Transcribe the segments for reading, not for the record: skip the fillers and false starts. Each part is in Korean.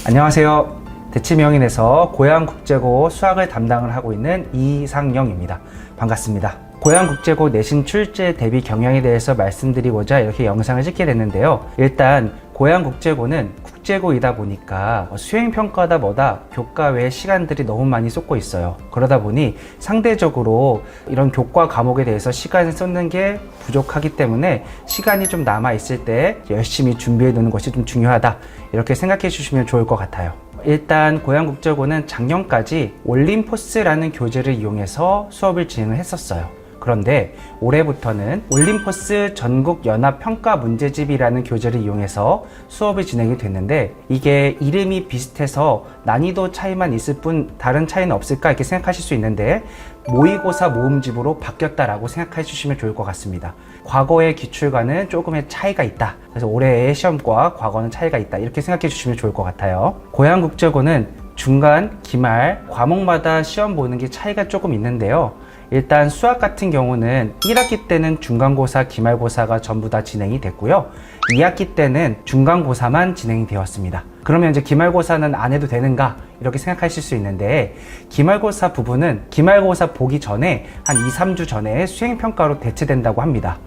안녕하세요. 대치명인에서 고양국제고 수학을 담당을 하고 있는 이상영입니다. 반갑습니다. 고양국제고 내신 출제 대비 경향에 대해서 말씀드리고자 이렇게 영상을 찍게 됐는데요. 일단 고양국제고는 국제고이다 보니까 수행평가다 뭐다 교과 외에 시간들이 너무 많이 쏟고 있어요. 그러다 보니 상대적으로 이런 교과 과목에 대해서 시간을 쏟는 게 부족하기 때문에 시간이 좀 남아 있을 때 열심히 준비해 두는 것이 좀 중요하다, 이렇게 생각해 주시면 좋을 것 같아요. 일단 고양국제고는 작년까지 올림포스라는 교재를 이용해서 수업을 진행을 했었어요. 그런데 올해부터는 올림포스 전국연합평가문제집이라는 교재를 이용해서 수업이 진행이 됐는데, 이게 이름이 비슷해서 난이도 차이만 있을 뿐 다른 차이는 없을까 이렇게 생각하실 수 있는데, 모의고사 모음집으로 바뀌었다라고 생각해 주시면 좋을 것 같습니다. 과거의 기출과는 조금의 차이가 있다. 그래서 올해의 시험과 과거는 차이가 있다, 이렇게 생각해 주시면 좋을 것 같아요. 고양국제고는 중간, 기말, 과목마다 시험 보는 게 차이가 조금 있는데요. 일단 수학 같은 경우는 1학기 때는 중간고사, 기말고사가 전부 다 진행이 됐고요. 2학기 때는 중간고사만 진행이 되었습니다. 그러면 이제 기말고사는 안 해도 되는가? 이렇게 생각하실 수 있는데, 기말고사 부분은 기말고사 보기 전에 한 2, 3주 전에 수행평가로 대체된다고 합니다.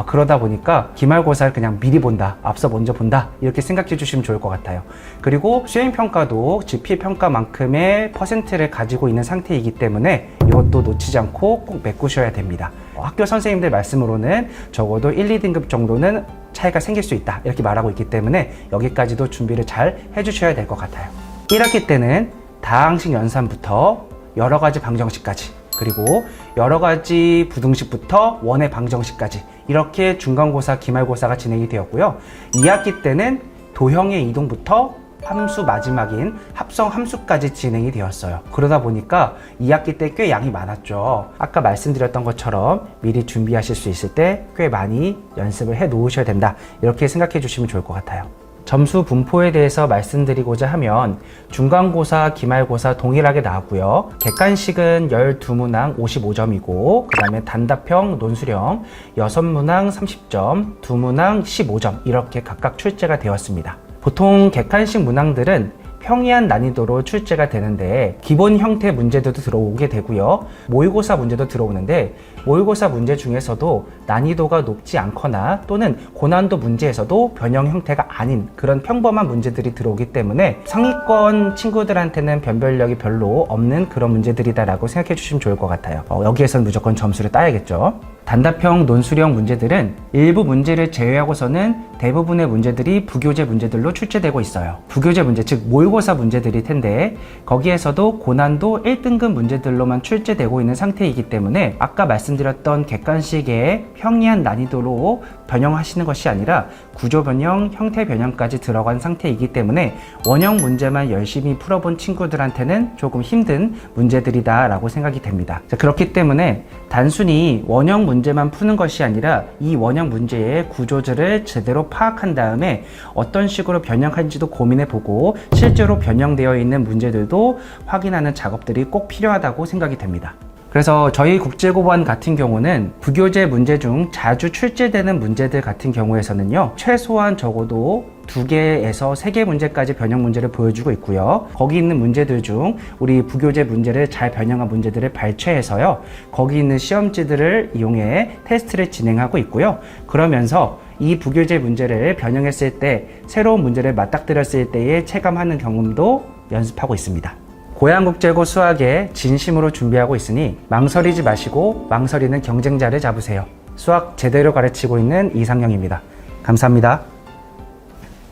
그러다 보니까 기말고사를 그냥 미리 본다, 앞서 먼저 본다, 이렇게 생각해 주시면 좋을 것 같아요. 그리고 수행평가도 GP평가만큼의 퍼센트를 가지고 있는 상태이기 때문에 이것도 놓치지 않고 꼭 메꾸셔야 됩니다. 학교 선생님들 말씀으로는 적어도 1, 2등급 정도는 차이가 생길 수 있다, 이렇게 말하고 있기 때문에 여기까지도 준비를 잘 해주셔야 될 것 같아요. 1학기 때는 다항식 연산부터 여러 가지 방정식까지, 그리고 여러 가지 부등식부터 원의 방정식까지, 이렇게 중간고사, 기말고사가 진행이 되었고요. 2학기 때는 도형의 이동부터 함수 마지막인 합성 함수까지 진행이 되었어요. 그러다 보니까 2학기 때 꽤 양이 많았죠. 아까 말씀드렸던 것처럼 미리 준비하실 수 있을 때 꽤 많이 연습을 해 놓으셔야 된다, 이렇게 생각해 주시면 좋을 것 같아요. 점수 분포에 대해서 말씀드리고자 하면 중간고사, 기말고사 동일하게 나왔고요. 객관식은 12문항 55점이고, 그 다음에 단답형, 논술형 6문항 30점, 2문항 15점, 이렇게 각각 출제가 되었습니다. 보통 객관식 문항들은 평이한 난이도로 출제가 되는데, 기본 형태 문제들도 들어오게 되고요. 모의고사 문제도 들어오는데, 모의고사 문제 중에서도 난이도가 높지 않거나 또는 고난도 문제에서도 변형 형태가 아닌 그런 평범한 문제들이 들어오기 때문에 상위권 친구들한테는 변별력이 별로 없는 그런 문제들이다라고 생각해 주시면 좋을 것 같아요. 여기에서는 무조건 점수를 따야겠죠. 단답형, 논술형 문제들은 일부 문제를 제외하고서는 대부분의 문제들이 부교재 문제들로 출제되고 있어요. 부교재 문제, 즉 모의고사 문제들일 텐데, 거기에서도 고난도 1등급 문제들로만 출제되고 있는 상태이기 때문에 아까 말씀드렸던 객관식의 평이한 난이도로 변형하시는 것이 아니라 구조 변형, 형태 변형까지 들어간 상태이기 때문에 원형 문제만 열심히 풀어본 친구들한테는 조금 힘든 문제들이다 라고 생각이 됩니다. 그렇기 때문에 단순히 원형 문제만 푸는 것이 아니라 이 원형 문제의 구조들을 제대로 파악한 다음에 어떤 식으로 변형할지도 고민해보고 실제로 변형되어 있는 문제들도 확인하는 작업들이 꼭 필요하다고 생각이 됩니다. 그래서 저희 국제고반 같은 경우는 부교재 문제 중 자주 출제되는 문제들 같은 경우에서는요, 최소한 적어도 2개에서 3개 문제까지 변형 문제를 보여주고 있고요. 거기 있는 문제들 중 우리 부교재 문제를 잘 변형한 문제들을 발췌해서요, 거기 있는 시험지들을 이용해 테스트를 진행하고 있고요. 그러면서 이 부교재 문제를 변형했을 때 새로운 문제를 맞닥뜨렸을 때에 체감하는 경험도 연습하고 있습니다. 고양국제고 수학에 진심으로 준비하고 있으니 망설이지 마시고 망설이는 경쟁자를 잡으세요. 수학 제대로 가르치고 있는 이상영입니다. 감사합니다.